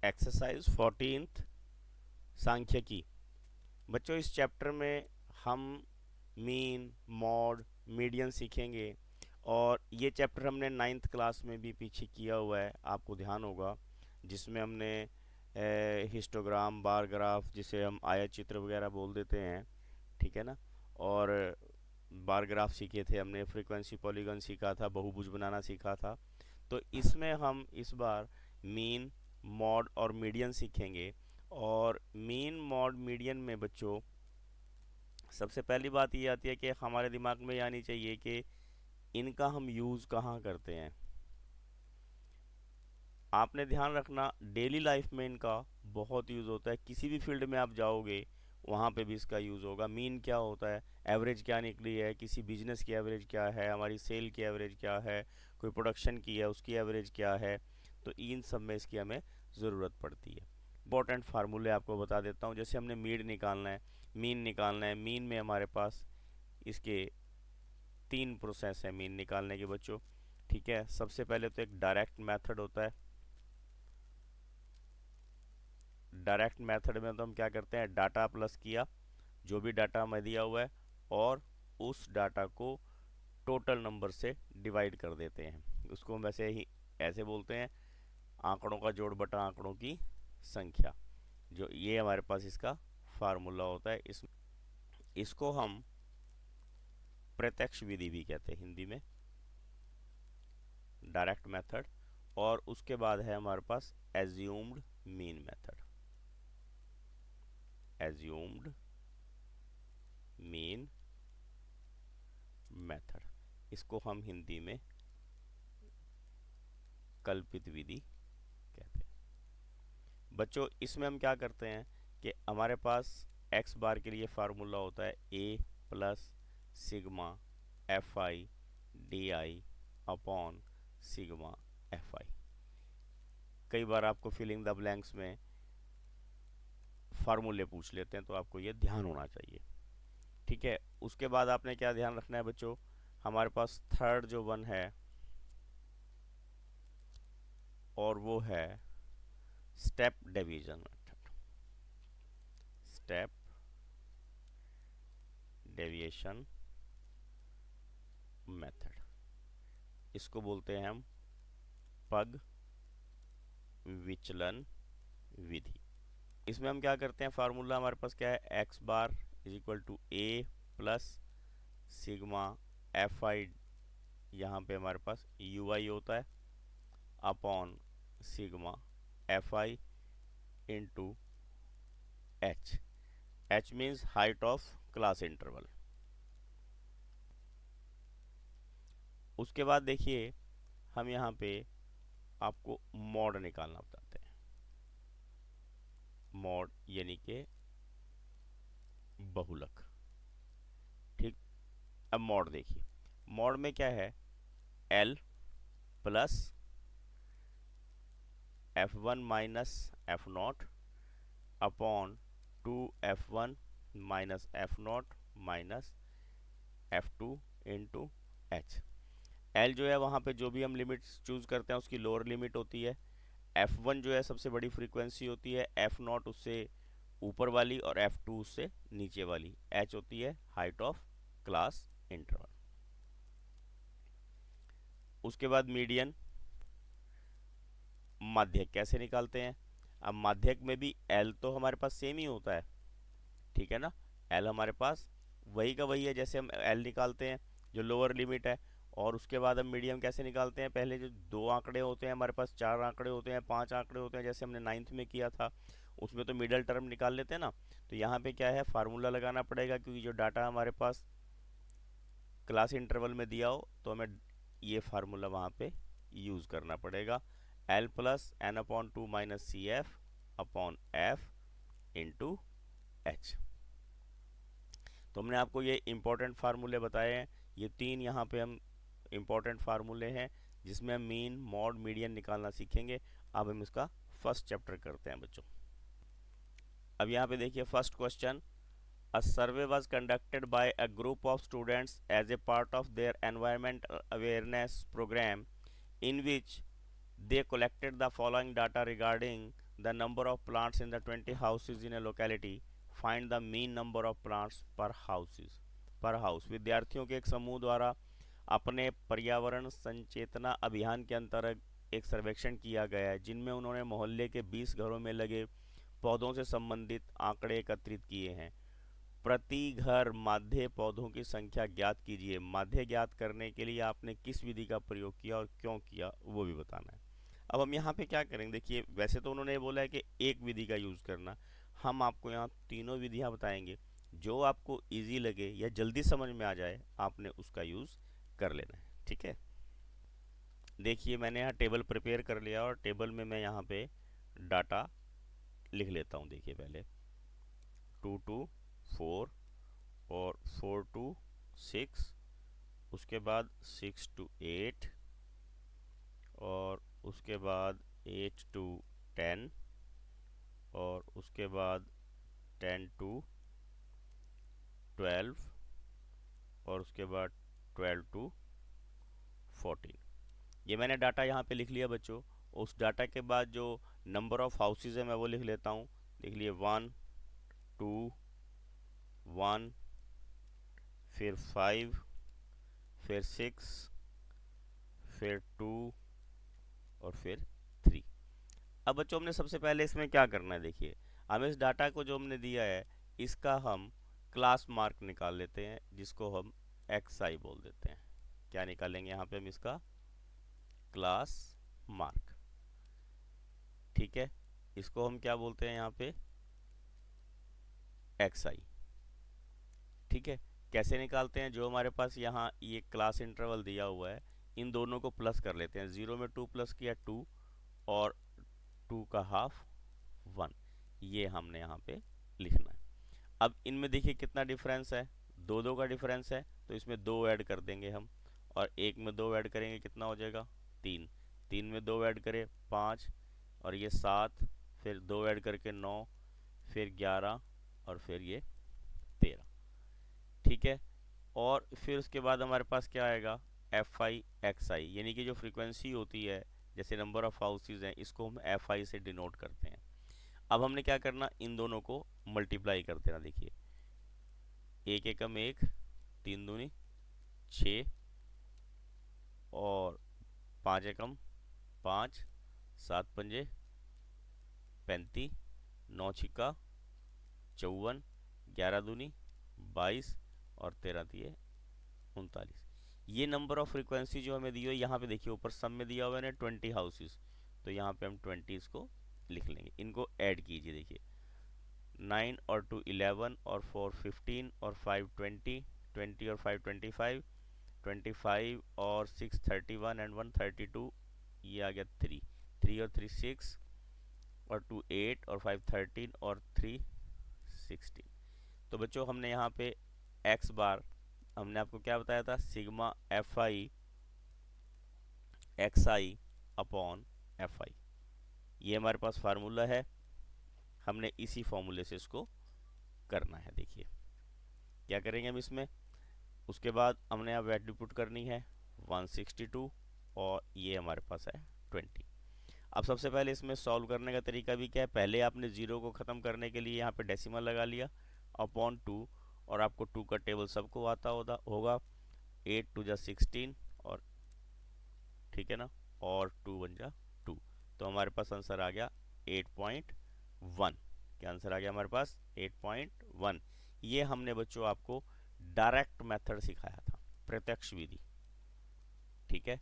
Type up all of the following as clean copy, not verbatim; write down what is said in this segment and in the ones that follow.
Exercise 14th सांख्यिकी। बच्चों इस चैप्टर में हम मीन, मॉड, मीडियन सीखेंगे और ये चैप्टर हमने 9th क्लास में भी पीछे किया हुआ है, आपको ध्यान होगा, जिसमें हमने हिस्टोग्राम, बार ग्राफ, जिसे हम आयत चित्र वगैरह बोल देते हैं, ठीक है ना। और बार ग्राफ सीखे थे हमने, फ्रीक्वेंसी पॉलीगन सीखा था, बहुभुज बनाना सीखा था। तो इसमें हम इस बार मीन, मॉड और मीडियन सीखेंगे। और मीन, मॉड, मीडियन में बच्चों सबसे पहली बात ये आती है कि हमारे दिमाग में ये आनी चाहिए कि इनका हम यूज़ कहाँ करते हैं। आपने ध्यान रखना, डेली लाइफ में इनका बहुत यूज़ होता है। किसी भी फील्ड में आप जाओगे वहाँ पे भी इसका यूज़ होगा। मीन क्या होता है, एवरेज क्या निकली है, किसी बिजनेस की एवरेज क्या है, हमारी सेल की एवरेज क्या है, कोई प्रोडक्शन की है उसकी एवरेज क्या है। तो इन सब में इसकी हमें ज़रूरत पड़ती है। इंपॉर्टेंट फार्मूले आपको बता देता हूँ। जैसे हमने मीन निकालना है, मीन में हमारे पास इसके 3 प्रोसेस हैं मीन निकालने के बच्चों, ठीक है। सबसे पहले तो एक डायरेक्ट मेथड होता है। डायरेक्ट मेथड में तो हम क्या करते हैं, डाटा प्लस किया, जो भी डाटा हमें दिया हुआ है, और उस डाटा को टोटल नंबर से डिवाइड कर देते हैं। उसको हम वैसे ही ऐसे बोलते हैं, आंकड़ों का जोड़ बटा आंकड़ों की संख्या। जो ये हमारे पास इसका फार्मूला होता है। इसको हम प्रत्यक्ष विधि भी कहते हैं हिंदी में, डायरेक्ट मेथड। और उसके बाद है हमारे पास assumed mean method. Assumed mean method, इसको हम हिंदी में कल्पित विधि कहते हैं। बच्चों इसमें हम क्या करते हैं कि हमारे पास एक्स बार के लिए फार्मूला होता है A plus sigma F I D I upon sigma F I. कई बार आपको फिलिंग द ब्लैंक्स में फार्मूले पूछ लेते हैं, तो आपको ये ध्यान होना चाहिए, ठीक है। उसके बाद आपने क्या ध्यान रखना है बच्चों, हमारे पास थर्ड जो वन है और वो है step deviation method. Step deviation method, इसको बोलते हैं हम पग विचलन विधि। इसमें हम क्या करते हैं, फार्मूला हमारे पास क्या है, X bar is equal to A plus sigma F I, यहाँ पे हमारे पास यू आई होता है, upon sigma F I into H. H means height of class interval. उसके बाद देखिए हम यहाँ पे आपको मॉड निकालना बताते हैं। मॉड यानी कि बहुलक, ठीक। अब मॉड देखिए, मॉड में क्या है, L plus F one minus F not upon 2f1 minus F not minus f2 into H. L जो है वहाँ पे जो भी हम लिमिट चूज करते हैं उसकी लोअर लिमिट होती है। F1 जो है सबसे बड़ी फ्रीक्वेंसी होती है, एफ नॉट उससे ऊपर वाली और F2 उससे नीचे वाली, H होती है हाइट ऑफ क्लास इंटरवल। उसके बाद मीडियन, माध्यक कैसे निकालते हैं। अब माध्यक में भी L तो हमारे पास सेम ही होता है, ठीक है ना। L हमारे पास वही का वही है, जैसे हम L निकालते हैं जो लोअर लिमिट है। और उसके बाद हम मीडियम कैसे निकालते हैं, पहले जो दो आंकड़े होते हैं हमारे पास, चार आंकड़े होते हैं, पांच आंकड़े होते हैं, जैसे हमने 9th में किया था, उसमें तो मिडल टर्म निकाल लेते हैं ना। तो यहाँ पे क्या है, फार्मूला लगाना पड़ेगा, क्योंकि जो डाटा हमारे पास क्लास इंटरवल में दिया हो तो हमें ये फार्मूला वहाँ पे यूज़ करना पड़ेगा। L plus N upon two minus C F upon F into H. तो हमने आपको ये इम्पोर्टेंट फार्मूले बताए हैं। ये तीन यहाँ पे हम इम्पोर्टेंट फार्मूले हैं जिसमें हम मीन, मॉड, मीडियन निकालना सीखेंगे। अब हम इसका फर्स्ट चैप्टर करते हैं बच्चों। अब यहाँ पे देखिए first question, a survey was conducted by a group of students as a part of their environmental awareness program in which they collected the following data regarding the number of plants in the 20 houses in a locality, find the mean number of plants per house. विद्यार्थियों के एक समूह द्वारा अपने पर्यावरण संचेतना अभियान के अंतर्गत एक सर्वेक्षण किया गया है, जिनमें उन्होंने मोहल्ले के 20 घरों में लगे पौधों से संबंधित आंकड़े एकत्रित किए हैं। प्रति घर माध्य पौधों की संख्या ज्ञात कीजिए। माध्य ज्ञात करने के लिए आपने किस विधि का प्रयोग किया और क्यों किया वो भी बताना है। अब हम यहाँ पे क्या करेंगे, देखिए वैसे तो उन्होंने बोला है कि एक विधि का यूज़ करना, हम आपको यहाँ तीनों विधियाँ बताएंगे। जो आपको इजी लगे या जल्दी समझ में आ जाए आपने उसका यूज़ कर लेना है, ठीक है। देखिए मैंने यहाँ टेबल प्रिपेयर कर लिया और टेबल में मैं यहाँ पे डाटा लिख लेता हूँ। देखिए पहले 2 to 4 और 4 to 6, उसके बाद 6 to 8 और उसके बाद 8 to 10 और उसके बाद 10 to 12 और उसके बाद 12 to 14। ये मैंने डाटा यहाँ पे लिख लिया बच्चों। उस डाटा के बाद जो नंबर ऑफ हाउसेज है मैं वो लिख लेता हूँ। देख लिए 1 2 1, फिर 5, फिर 6, फिर 2 और फिर 3। अब बच्चों हमने सबसे पहले इसमें क्या करना है, देखिए हम इस डाटा को जो हमने दिया है इसका हम क्लास मार्क निकाल लेते हैं, जिसको हम xi बोल देते हैं। क्या निकालेंगे यहाँ पे हम इसका क्लास मार्क, ठीक है। इसको हम क्या बोलते हैं यहाँ पे xi, ठीक है। कैसे निकालते हैं, जो हमारे पास यहाँ ये क्लास इंटरवल दिया हुआ है इन दोनों को प्लस कर लेते हैं। 0 में 2 प्लस किया 2 और 2 का हाफ 1, ये हमने यहाँ पे लिखना है। अब इनमें देखिए कितना डिफरेंस है, दो दो का डिफरेंस है, तो इसमें दो ऐड कर देंगे हम और एक में दो ऐड करेंगे कितना हो जाएगा 3, 3 में दो ऐड करें 5 और ये 7, फिर दो ऐड करके 9, फिर 11 और फिर ये 13, ठीक है। और फिर उसके बाद हमारे पास क्या आएगा एफ आई एक्स आई, यानी कि जो फ्रीक्वेंसी होती है जैसे नंबर ऑफ हाउसेज हैं इसको हम एफ आई से डिनोट करते हैं। अब हमने क्या करना, इन दोनों को मल्टीप्लाई कर देना। देखिए एक एकम एक, 3 दूनी 6 और 5 एकम 5, 7 पंजे 35, 9 छिक्का 54, 11 दूनी 22 और 13 दिए 39। ये नंबर ऑफ फ्रीक्वेंसी जो हमें दी हुई यहाँ पे देखिए ऊपर सब में दिया हुआ है 20 हाउसेस, तो यहाँ पे हम 20 को लिख लेंगे। इनको ऐड कीजिए, देखिए 9 और 2 11 और 4 15 और 5 20, 20 और 5 25, 25 और 6 31 एंड 1 32, ये आ गया 3, 3 और 3 6 और 2 8 और 5 13 और 3 16। तो बच्चों हमने यहाँ पे x बार हमने आपको क्या बताया था, सिग्मा एफ आई एक्स आई अपॉन एफ आई, ये हमारे पास फार्मूला है। हमने इसी फॉर्मूले से इसको करना है। देखिए क्या करेंगे हम इसमें, उसके बाद हमने अब वैल्यू पुट करनी है 162 और ये हमारे पास है 20। अब सबसे पहले इसमें सॉल्व करने का तरीका भी क्या है, पहले आपने जीरो को ख़त्म करने के लिए यहाँ पे डेसिमल लगा लिया अपॉन 2 और आपको 2 का टेबल सबको आता होगा 8 2 जा 16 और ठीक है ना, और 2 1 जा 2, तो हमारे पास आंसर आ गया 8.1। क्या आंसर आ गया हमारे पास 8.1। ये हमने बच्चों आपको डायरेक्ट मेथड सिखाया था, प्रत्यक्ष विधि, ठीक है।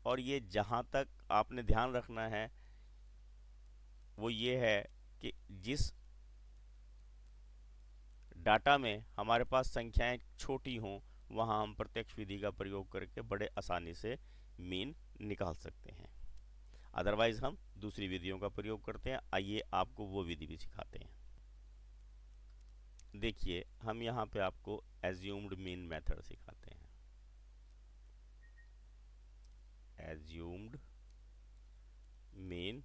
और ये जहाँ तक आपने ध्यान रखना है वो ये है कि जिस डाटा में हमारे पास संख्याएं छोटी हों वहाँ हम प्रत्यक्ष विधि का प्रयोग करके बड़े आसानी से मीन निकाल सकते हैं। अदरवाइज हम दूसरी विधियों का प्रयोग करते हैं। आइए आपको वो विधि भी सिखाते हैं। देखिए हम यहाँ पे आपको एज्यूम्ड मीन मेथड सिखाते हैं। Assumed mean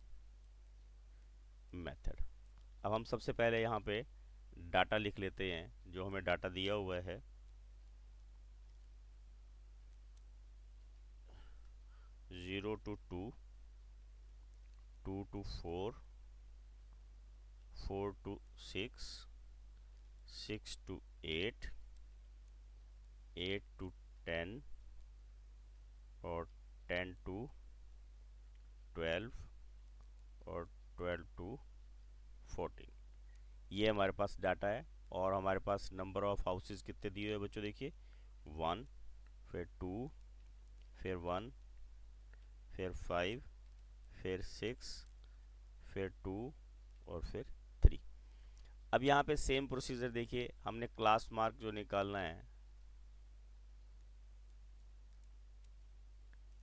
method. अब हम सबसे पहले यहाँ पे डाटा लिख लेते हैं, जो हमें डाटा दिया हुआ है 0 to 2, 2 to 4, 4 to 6, 6 to 8, 8 to 10 और 10 to 12 और 12 to 14। ये हमारे पास डाटा है। और हमारे पास नंबर ऑफ हाउसेस कितने दिए हुए हैं बच्चों, देखिए 1, फिर 2, फिर 1, फिर 5, फिर 6, फिर 2 और फिर 3। अब यहाँ पे सेम प्रोसीजर देखिए, हमने क्लास मार्क जो निकालना है,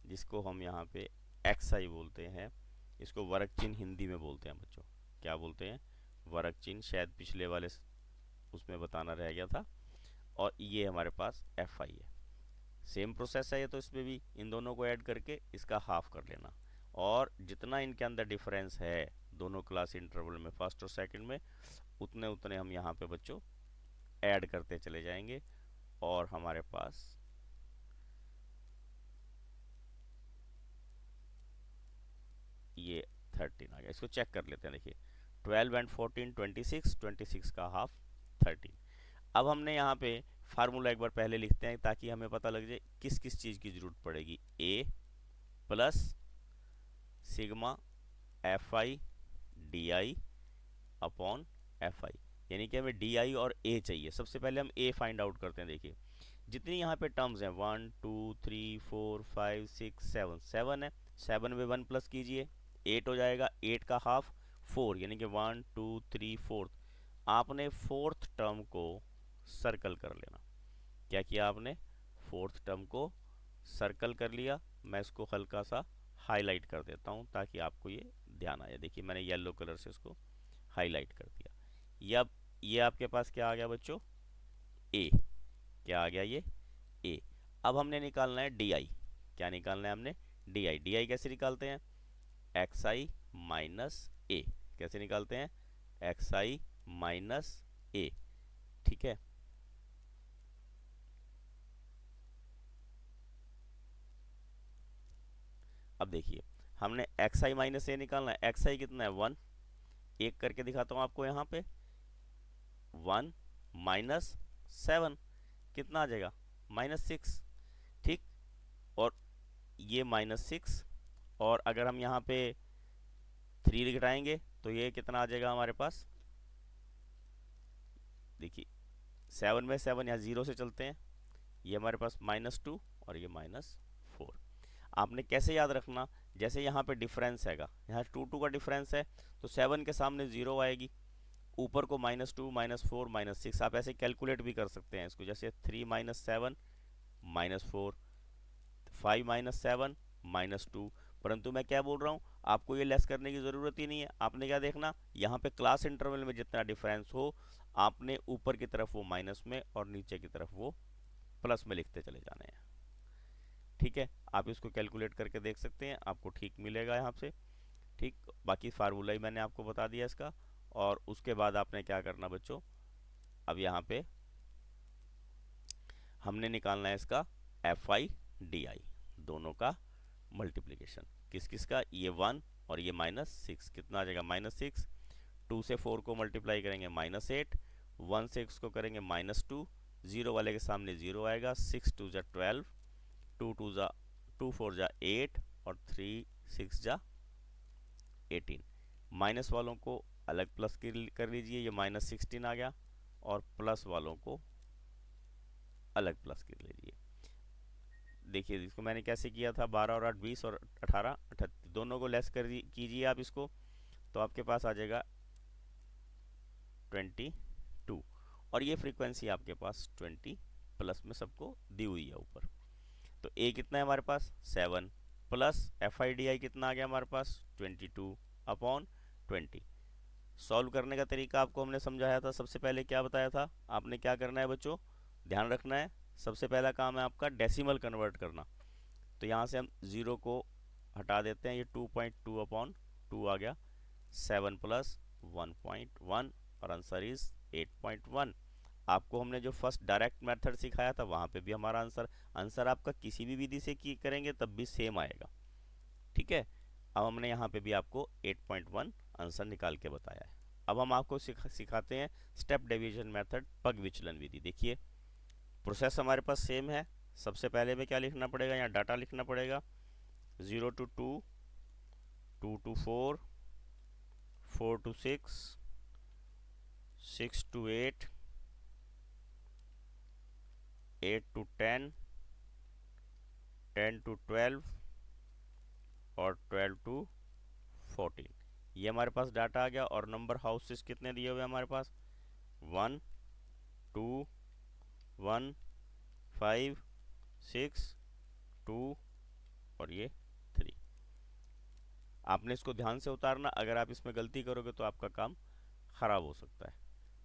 जिसको हम यहाँ पे XI बोलते हैं, इसको वर्ग चिन्ह हिंदी में बोलते हैं बच्चों। क्या बोलते हैं? वर्ग चिन्ह। शायद पिछले वाले उसमें बताना रह गया था। और ये हमारे पास FI है। सेम प्रोसेस है ये, तो इसमें भी इन दोनों को ऐड करके इसका हाफ कर लेना, और जितना इनके अंदर डिफरेंस है दोनों क्लास इंटरवल में, फर्स्ट और सेकंड में, उतने उतने हम यहाँ पे बच्चों ऐड करते चले जाएंगे। और हमारे पास ये 13 आ गया। इसको चेक कर लेते हैं। देखिए 12 एंड 14 26, 26 का हाफ 13। अब हमने यहाँ पे फार्मूला एक बार पहले लिखते हैं ताकि हमें पता लग जाए किस किस चीज़ की ज़रूरत पड़ेगी। A plus sigma FI DI upon FI, यानी कि हमें DI और A चाहिए। सबसे पहले हम A फाइंड आउट करते हैं। देखिए जितनी यहाँ पे टर्म्स हैं 1 2 3 4 5 6 7, 7 है, 7 में 1 प्लस कीजिए 8 हो जाएगा। 8 का हाफ 4, यानी कि 1 2 3 4। आपने फोर्थ टर्म को सर्कल कर लेना। क्या किया आपने? फोर्थ टर्म को सर्कल कर लिया। मैं इसको हल्का सा हाईलाइट कर देता हूँ ताकि आपको ये ध्यान आए। देखिए मैंने येलो कलर से इसको हाईलाइट कर दिया। ये आपके पास क्या आ गया बच्चों? ए। क्या आ गया? ये ए। अब हमने निकालना है DI। क्या निकालना है हमने? DI। DI कैसे निकालते हैं? XI माइनस ए। कैसे निकालते हैं? XI माइनस ए। ठीक है। अब देखिए हमने XI माइनस ए निकालना है। XI कितना है? 1। एक करके दिखाता हूँ आपको यहाँ पे। 1 माइनस 7 कितना आ जाएगा? -6। ठीक। और ये -6, और अगर हम यहाँ पे 3 घटाएंगे तो ये कितना आ जाएगा हमारे पास? देखिए 7 में 7 यहाँ 0 से चलते हैं, ये हमारे पास -2 और ये -4। आपने कैसे याद रखना? जैसे यहाँ पे डिफरेंस हैगा, यहाँ 2 का डिफरेंस है तो 7 के सामने 0 आएगी, ऊपर को -2 -4 -6। आप ऐसे कैलकुलेट भी कर सकते हैं इसको, जैसे 3 - 7 -4, 5 - 7 -2। परंतु मैं क्या बोल रहा हूँ, आपको ये लेस करने की ज़रूरत ही नहीं है। आपने क्या देखना, यहाँ पे क्लास इंटरवल में जितना डिफरेंस हो, आपने ऊपर की तरफ वो माइनस में और नीचे की तरफ वो प्लस में लिखते चले जाने हैं। ठीक है, आप इसको कैलकुलेट करके देख सकते हैं, आपको ठीक मिलेगा यहाँ से। ठीक, बाकी फार्मूला ही मैंने आपको बता दिया इसका। और उसके बाद आपने क्या करना बच्चों, अब यहाँ पे हमने निकालना है इसका FI DI, दोनों का मल्टीप्लिकेशन। किस किस का? ये 1 और ये -6। कितना आ जाएगा? -6। 2 से 4 को मल्टीप्लाई करेंगे -8, 1 से x को करेंगे -2, 0 वाले के सामने 0 आएगा। 6 2 जा 12, 2 4 जा 8 और 3 6 जा 18। माइनस वालों को अलग प्लस कर लीजिए, ये -16 आ गया, और प्लस वालों को अलग प्लस कर लीजिए। देखिए इसको मैंने कैसे किया था, 12 और 8 20 और 18 38, दोनों को लेस कर कीजिए आप इसको, तो आपके पास आ जाएगा 22। और ये फ्रीक्वेंसी आपके पास 20 प्लस में सबको दी हुई है ऊपर। तो A कितना है हमारे पास? 7 प्लस FI/DI कितना आ गया हमारे पास? 22 अपॉन 20। सॉल्व करने का तरीका आपको हमने समझाया था। सबसे पहले क्या बताया था? आपने क्या करना है बच्चों, ध्यान रखना है। सबसे पहला काम है आपका डेसिमल कन्वर्ट करना। तो यहाँ से हम 0 को हटा देते हैं, ये 2.2 अपॉन 2 आ गया। 7 प्लस 1.1 और आंसर इज 8.1। आपको हमने जो फर्स्ट डायरेक्ट मेथड सिखाया था वहाँ पे भी हमारा आंसर आपका किसी भी विधि से की करेंगे तब भी सेम आएगा। ठीक है। अब हमने यहाँ पे भी आपको 8.1 आंसर निकाल के बताया है। अब हम आपको सिखाते हैं स्टेप डेविएशन मेथड, पग विचलन विधि। देखिए प्रोसेस हमारे पास सेम है। सबसे पहले में क्या लिखना पड़ेगा, यहाँ डाटा लिखना पड़ेगा 0 to 2, 2 to 4, 4 to 6, 6 to 8, 8 to 10, 10 to 12 और 12 to 14। ये हमारे पास डाटा आ गया। और नंबर हाउसेस कितने दिए हुए हमारे पास, 1 2 1 5 6 2 और ये 3। आपने इसको ध्यान से उतारना, अगर आप इसमें गलती करोगे तो आपका काम खराब हो सकता है।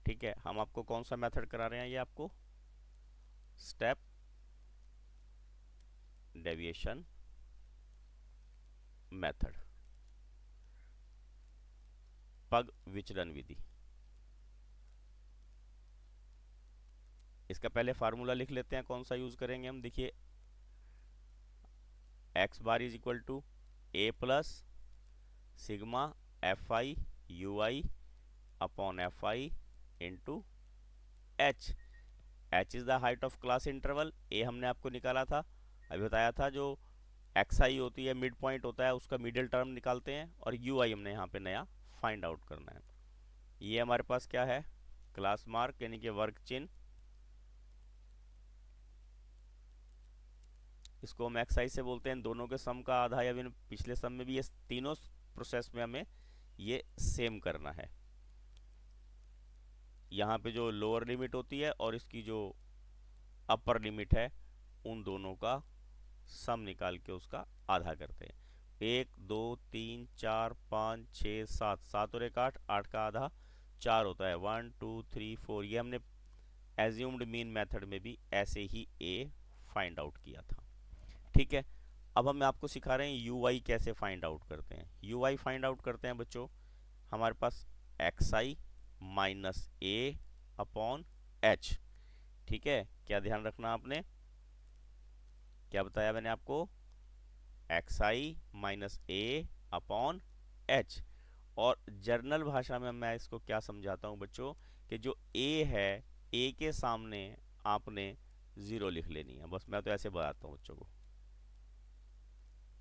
ठीक है, हम आपको कौन सा मेथड करा रहे हैं, ये आपको स्टेप डेविएशन मेथड, पग विचलन विधि। इसका पहले फार्मूला लिख लेते हैं, कौन सा यूज करेंगे हम। देखिए x bar is equal to a plus sigma F I U I upon F I into H. H is the height of class interval. ए हमने आपको निकाला था, अभी बताया था, जो एक्स आई होती है मिड पॉइंट होता है, उसका मिडिल टर्म निकालते हैं। और यू आई हमने यहाँ पे नया फाइंड आउट करना है। ये हमारे पास क्या है, क्लास मार्क यानी कि वर्ग चिन्ह, इसको हम एक्स आई से बोलते हैं। दोनों के सम का आधा, या पिछले सम में भी ये तीनों प्रोसेस में हमें ये सेम करना है। यहाँ पे जो लोअर लिमिट होती है और इसकी जो अपर लिमिट है, उन दोनों का सम निकाल के उसका आधा करते हैं। 1 2 3 4 5 6 7, 7 और 1 8, 8 का आधा 4 होता है। 1 2 3 4, ये हमने एज्यूम्ड मीन मेथड में भी ऐसे ही ए फाइंड आउट किया था। ठीक है, अब हम आपको सिखा रहे हैं यू आई कैसे फाइंड आउट करते हैं। यू आई फाइंड आउट करते हैं बच्चों, हमारे पास एक्स आई माइनस ए अपॉन एच। ठीक है, क्या ध्यान रखना आपने, क्या बताया मैंने आपको, एक्स आई माइनस ए अपॉन एच। और जर्नल भाषा में मैं इसको क्या समझाता हूँ बच्चों, कि जो ए है, ए के सामने आपने ज़ीरो लिख लेनी है। बस मैं तो ऐसे बताता हूँ बच्चों को,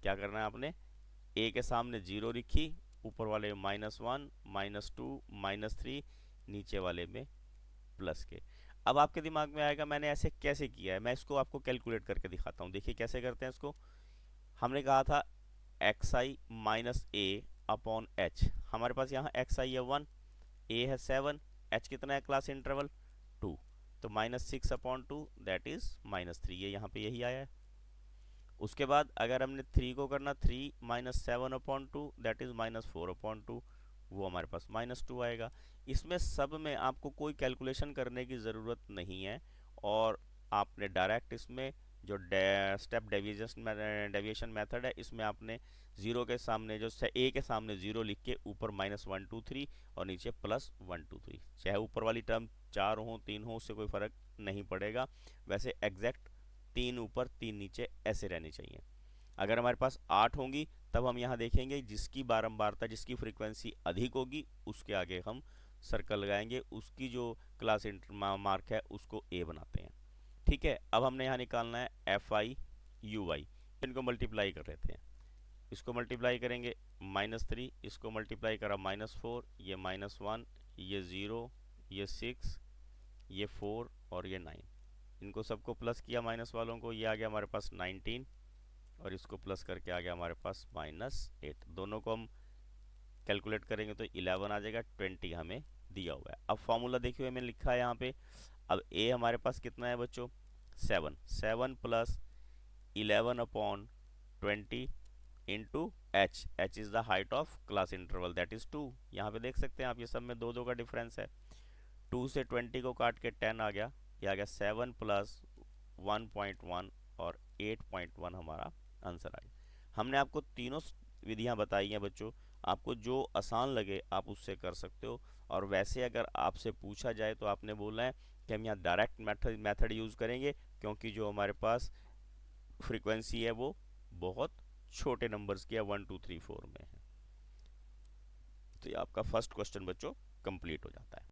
क्या करना है आपने, ए के सामने जीरो लिखी, ऊपर वाले में -1 -2 -3, नीचे वाले में प्लस के। अब आपके दिमाग में आएगा मैंने ऐसे कैसे किया है, मैं इसको आपको कैलकुलेट करके दिखाता हूँ। देखिए कैसे करते हैं इसको। हमने कहा था एक्स आई माइनस ए अपॉन एच, हमारे पास यहाँ एक्स आई है 1, ए है 7, एच कितना है क्लास इंटरवल 2, तो -6 अपॉन 2 दैट इज -3, ये यहाँ पे यही आया है। उसके बाद अगर हमने 3 को करना, 3 -7 अपॉन 2 दैट इज -4 अपॉन 2, वो हमारे पास -2 आएगा। इसमें सब में आपको कोई कैलकुलेशन करने की ज़रूरत नहीं है, और आपने डायरेक्ट इसमें जो स्टेप डेविएशन मेथड है, इसमें आपने ज़ीरो के सामने जो ए के सामने ज़ीरो लिख के ऊपर -1 2 3 और नीचे +1 2 3, चाहे ऊपर वाली टर्म 4 हो 3 हो, उससे कोई फ़र्क नहीं पड़ेगा। वैसे एग्जैक्ट 3 ऊपर 3 नीचे ऐसे रहनी चाहिए। अगर हमारे पास 8 होंगी तब हम यहाँ देखेंगे जिसकी बारंबारता, जिसकी फ्रीक्वेंसी अधिक होगी उसके आगे हम सर्कल लगाएंगे, उसकी जो क्लास मार्क है उसको ए बनाते हैं। ठीक है, अब हमने यहाँ निकालना है एफ आई यू आई, इनको मल्टीप्लाई कर लेते हैं। इसको मल्टीप्लाई करेंगे -3, इसको मल्टीप्लाई करा -4, ये -1, ये 0, ये 6, ये 4 और ये 9, इनको सबको प्लस किया माइनस वालों को, ये आ गया हमारे पास 19, और इसको प्लस करके आ गया हमारे पास -8। दोनों को हम कैलकुलेट करेंगे तो 11 आ जाएगा, 20 हमें दिया हुआ है। अब फॉर्मूला देखिए मैंने लिखा है यहाँ पे। अब ए हमारे पास कितना है बच्चों, 7, 7 plus 11 upon 20 into H, H is the height of class interval that is 2। यहाँ पे देख सकते हैं आप, ये सब में 2 2 का डिफरेंस है। 2 से 20 को काट के 10 आ गया, ये आ गया 7 प्लस 1.1 और 8.1 हमारा आंसर आ गया। हमने आपको तीनों विधियां बताई हैं बच्चों, आपको जो आसान लगे आप उससे कर सकते हो। और वैसे अगर आपसे पूछा जाए तो आपने बोलना है कि हम यहाँ डायरेक्ट मेथड यूज़ करेंगे, क्योंकि जो हमारे पास फ्रीक्वेंसी है वो बहुत छोटे नंबर्स की या 1 2 3 4 में है। तो ये आपका फर्स्ट क्वेश्चन बच्चों कंप्लीट हो जाता है।